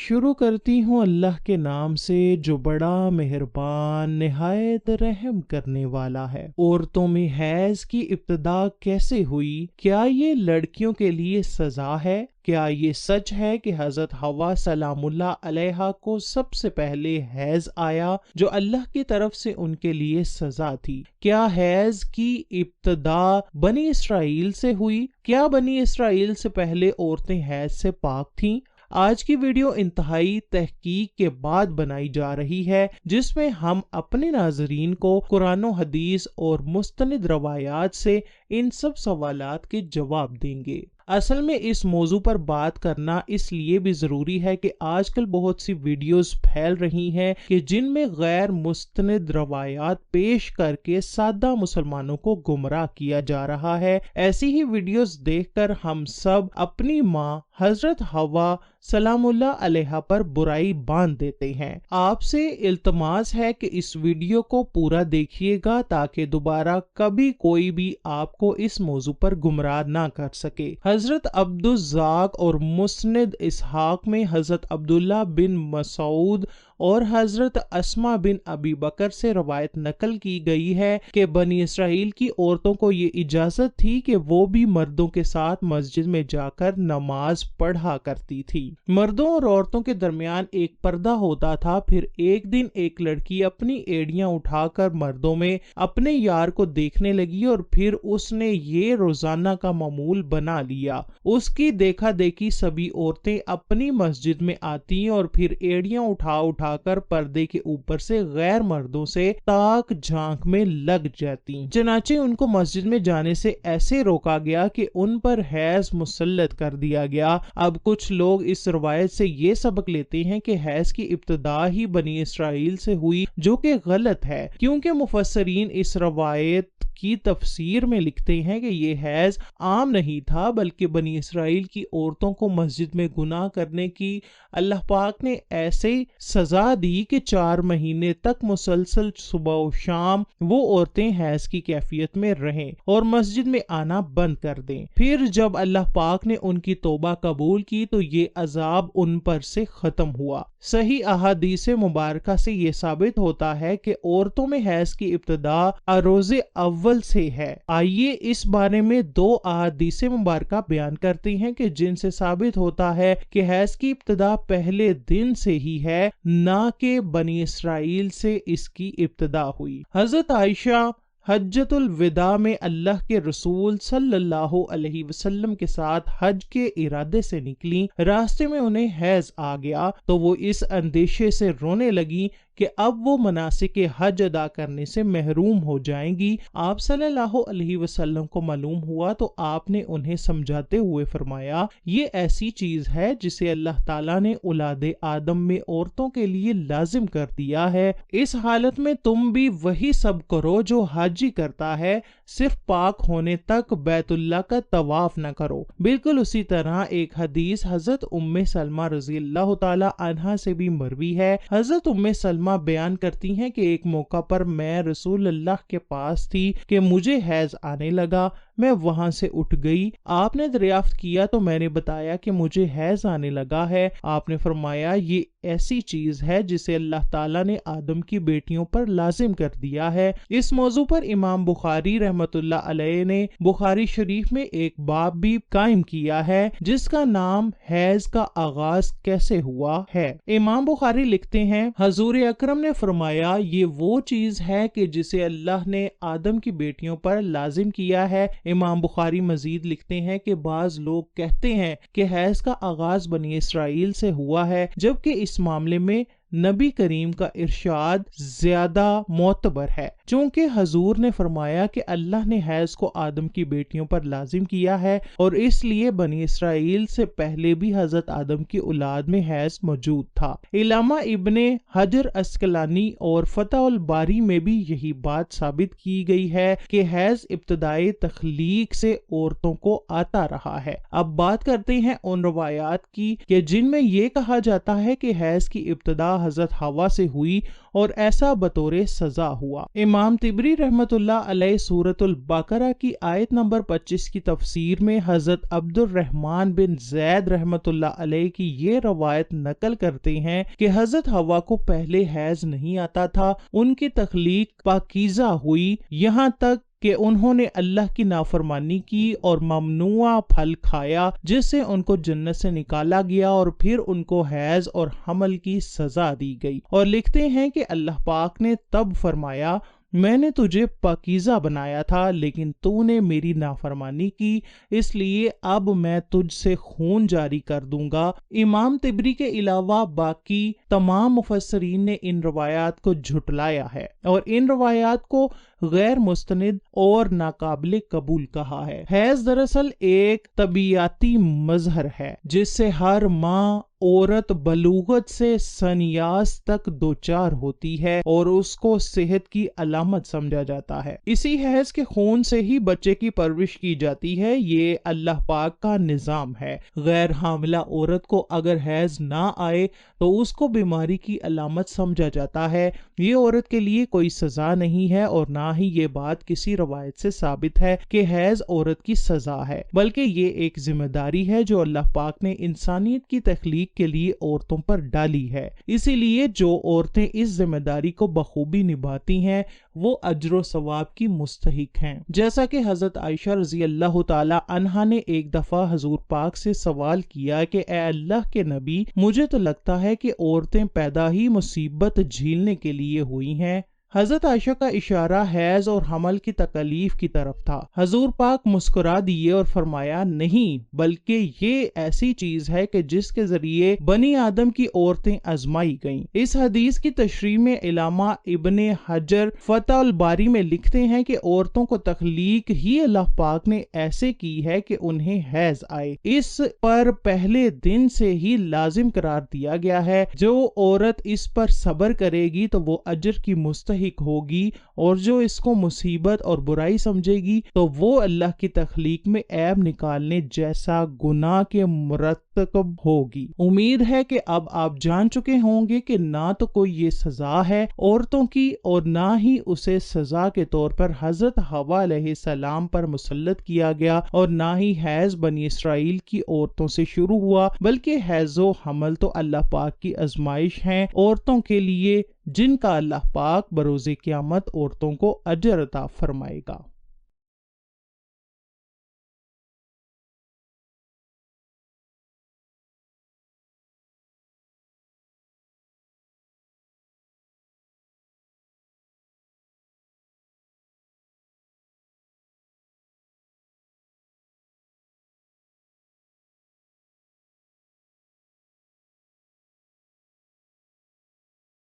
شروع کرتی ہوں اللہ کے نام سے جو بڑا مہربان نہایت رحم کرنے والا ہے۔ عورتوں میں حیض کی ابتدا کیسے ہوئی؟ کیا یہ لڑکیوں کے لیے سزا ہے؟ کیا یہ سچ ہے کہ حضرت حوا سلام اللہ علیہا کو سب سے پہلے حیض آیا جو اللہ کی طرف سے ان کے لیے سزا تھی؟ کیا حیض کی ابتدا بنی اسرائیل سے ہوئی؟ کیا بنی اسرائیل سے پہلے عورتیں حیض سے پاک تھیں؟ آج کی ویڈیو انتہائی تحقیق کے بعد بنائی جا رہی ہے، جس میں ہم اپنے ناظرین کو قرآن و حدیث اور مستند روایات سے ان سب سوالات کے جواب دیں گے۔ اصل میں اس موضوع پر بات کرنا اس لیے بھی ضروری ہے کہ آج کل بہت سی ویڈیوز پھیل رہی ہیں کہ جن میں غیر مستند روایات پیش کر کے سادہ مسلمانوں کو گمراہ کیا جا رہا ہے۔ ایسی ہی ویڈیوز دیکھ کر ہم سب اپنی ماں حضرت حوا سلام اللہ علیہا پر برائی باندھ دیتے ہیں۔ آپ سے التماس ہے کہ اس ویڈیو کو پورا دیکھیے گا تاکہ دوبارہ کبھی کوئی بھی آپ کو اس موضوع پر گمراہ نہ کر سکے۔ حضرت عبد الرزاق اور مسند اسحاق میں حضرت عبداللہ بن مسعود اور حضرت اسما بن ابی بکر سے روایت نقل کی گئی ہے کہ بنی اسرائیل کی عورتوں کو یہ اجازت تھی کہ وہ بھی مردوں کے ساتھ مسجد میں جا کر نماز پڑھا کرتی تھی۔ مردوں اور عورتوں کے درمیان ایک پردہ ہوتا تھا۔ پھر ایک دن ایک لڑکی اپنی ایڑیاں اٹھا کر مردوں میں اپنے یار کو دیکھنے لگی اور پھر اس نے یہ روزانہ کا معمول بنا لیا۔ اس کی دیکھا دیکھی سبھی عورتیں اپنی مسجد میں آتی اور پھر ایڑیاں اٹھا کر پردے کے اوپر سے غیر مردوں سے تاک جھانک میں لگ جاتی۔ چنانچہ ان کو مسجد میں جانے سے ایسے روکا گیا کہ ان پر حیض مسلط کر دیا گیا۔ اب کچھ لوگ اس روایت سے یہ سبق لیتے ہیں کہ حیض کی ابتدا ہی بنی اسرائیل سے ہوئی، جو کہ غلط ہے، کیونکہ مفسرین اس روایت کی تفسیر میں لکھتے ہیں کہ یہ حیض عام نہیں تھا بلکہ بنی اسرائیل کی عورتوں کو مسجد میں گناہ کرنے کی اللہ پاک نے ایسے سزا دی کہ 4 مہینے تک مسلسل صبح و شام وہ عورتیں حیض کی کیفیت میں رہیں اور مسجد میں آنا بند کر دیں۔ پھر جب اللہ پاک نے ان کی توبہ قبول کی تو یہ عذاب ان پر سے ختم ہوا۔ صحیح احادیث مبارکہ سے یہ ثابت ہوتا ہے کہ عورتوں میں حیض کی ابتدا عروض اول سے ہے۔ آئیے اس بارے میں 2 احادیث مبارکہ بیان کرتے ہیں کہ جن سے ثابت ہوتا ہے کہ حیض کی ابتدا پہلے دن سے ہی ہے، نہ کہ بنی اسرائیل سے اس کی ابتدا ہوئی۔ حضرت عائشہ حجۃ الوداع میں اللہ کے رسول صلی اللہ علیہ وسلم کے ساتھ حج کے ارادے سے نکلی۔ راستے میں انہیں حیض آ گیا تو وہ اس اندیشے سے رونے لگی کہ اب وہ مناسک حج ادا کرنے سے محروم ہو جائیں گی۔ آپ صلی اللہ علیہ وسلم کو معلوم ہوا تو آپ نے انہیں سمجھاتے ہوئے فرمایا، یہ ایسی چیز ہے جسے اللہ تعالیٰ نے اولاد آدم میں عورتوں کے لیے لازم کر دیا ہے۔ اس حالت میں تم بھی وہی سب کرو جو حاجی کرتا ہے، صرف پاک ہونے تک بیت اللہ کا طواف نہ کرو۔ بالکل اسی طرح ایک حدیث حضرت ام سلمہ رضی اللہ تعالی عنہا سے بھی مروی ہے۔ حضرت ام سلمہ بیان کرتی ہیں کہ ایک موقع پر میں رسول اللہ کے پاس تھی کہ مجھے حیض آنے لگا۔ میں وہاں سے اٹھ گئی، آپ نے دریافت کیا تو میں نے بتایا کہ مجھے حیض آنے لگا ہے۔ آپ نے فرمایا یہ ایسی چیز ہے جسے اللہ تعالیٰ نے آدم کی بیٹیوں پر لازم کر دیا ہے۔ اس موضوع پر امام بخاری رحمۃ اللہ علیہ نے بخاری شریف میں ایک باب بھی قائم کیا ہے جس کا نام حیض کا آغاز کیسے ہوا ہے۔ امام بخاری لکھتے ہیں، حضور اکرم نے فرمایا یہ وہ چیز ہے کہ جسے اللہ نے آدم کی بیٹیوں پر لازم کیا ہے۔ امام بخاری مزید لکھتے ہیں کہ بعض لوگ کہتے ہیں کہ حیض کا آغاز بنی اسرائیل سے ہوا ہے، جبکہ اس معاملے میں نبی کریم کا ارشاد زیادہ معتبر ہے، چونکہ حضور نے فرمایا کہ اللہ نے حیض کو آدم کی بیٹیوں پر لازم کیا ہے اور اس لیے بنی اسرائیل سے پہلے بھی حضرت آدم کی اولاد میں حیض موجود تھا۔ علامہ ابن حجر عسقلانی اور فتح الباری میں بھی یہی بات ثابت کی گئی ہے کہ حیض ابتدائی تخلیق سے عورتوں کو آتا رہا ہے۔ اب بات کرتے ہیں ان روایات کی کہ جن میں یہ کہا جاتا ہے کہ حیض کی ابتدا حضرت حوا سے ہوئی اور ایسا بطور سزا ہوا۔ امام طبری رحمت اللہ علیہ سورۃ البقرہ کی آیت نمبر 25 کی تفسیر میں حضرت عبد الرحمن بن زید رحمت اللہ علیہ کی یہ روایت نقل کرتے ہیں کہ حضرت حوا کو پہلے حیض نہیں آتا تھا، ان کی تخلیق پاکیزہ ہوئی یہاں تک کہ انہوں نے اللہ کی نافرمانی کی اور ممنوع پھل کھایا جس سے ان کو جنت سے نکالا گیا، اور پھر ان کو حیض اور حمل کی سزا دی گئی۔ اور لکھتے ہیں کہ اللہ پاک نے تب فرمایا میں نے تجھے پاکیزہ بنایا تھا لیکن تو نے میری نافرمانی کی، اس لیے اب میں تجھ سے خون جاری کر دوں گا۔ امام طبری کے علاوہ باقی تمام مفسرین نے ان روایات کو جھٹلایا ہے اور ان روایات کو غیر مستند اور ناقابل قبول کہا ہے۔ حیض دراصل ایک طبیعیاتی مظہر ہے جس سے ہر ماہ عورت بلوغت سے سنیاس تک دوچار ہوتی ہے اور اس کو صحت کی علامت سمجھا جاتا ہے۔ اسی حیض کے خون سے ہی بچے کی پرورش کی جاتی ہے، یہ اللہ پاک کا نظام ہے۔ غیر حاملہ عورت کو اگر حیض نہ آئے تو اس کو بیماری کی علامت سمجھا جاتا ہے۔ یہ عورت کے لیے کوئی سزا نہیں ہے اور نہ ہی یہ بات کسی روایت سے ثابت ہے کہ حیض عورت کی سزا ہے، بلکہ یہ ایک ذمہ داری ہے جو اللہ پاک نے انسانیت کی تخلیق کے لیے عورتوں پر ڈالی ہے۔ اسی لیے جو عورتیں اس ذمہ داری کو بخوبی نبھاتی ہیں وہ اجر و ثواب کی مستحق ہیں۔ جیسا کہ حضرت عائشہ رضی اللہ تعالی عنہا نے ایک دفعہ حضور پاک سے سوال کیا کہ اے اللہ کے نبی، مجھے تو لگتا ہے کہ عورتیں پیدا ہی مصیبت جھیلنے کے لیے ہوئی ہیں۔ حضرت عائشہ کا اشارہ حیض اور حمل کی تکلیف کی طرف تھا۔ حضور پاک مسکرا دیے اور فرمایا نہیں، بلکہ یہ ایسی چیز ہے کہ جس کے ذریعے بنی آدم کی عورتیں آزمائی گئیں۔ اس حدیث کی تشریح میں علامہ ابن حجر فتح الباری میں لکھتے ہیں کہ عورتوں کو تخلیق ہی اللہ پاک نے ایسے کی ہے کہ انہیں حیض آئے، اس پر پہلے دن سے ہی لازم قرار دیا گیا ہے۔ جو عورت اس پر صبر کرے گی تو وہ اجر کی مستحق ہوگی، اور جو اس کو مصیبت اور برائی سمجھے گی تو وہ اللہ کی تخلیق میں عیب نکالنے جیسا گناہ کے مرتکب ہوگی۔ امید ہے کہ اب آپ جان چکے ہوں گے کہ نہ تو کوئی یہ سزا ہے عورتوں کی اور نہ ہی اسے سزا کے طور پر حضرت حوا علیہ السلام پر مسلط کیا گیا، اور نہ ہی حیض بنی اسرائیل کی عورتوں سے شروع ہوا، بلکہ حیض و حمل تو اللہ پاک کی آزمائش ہیں عورتوں کے لیے، جن کا اللہ پاک بروز قیامت عورتوں کو اجر عطا فرمائے گا۔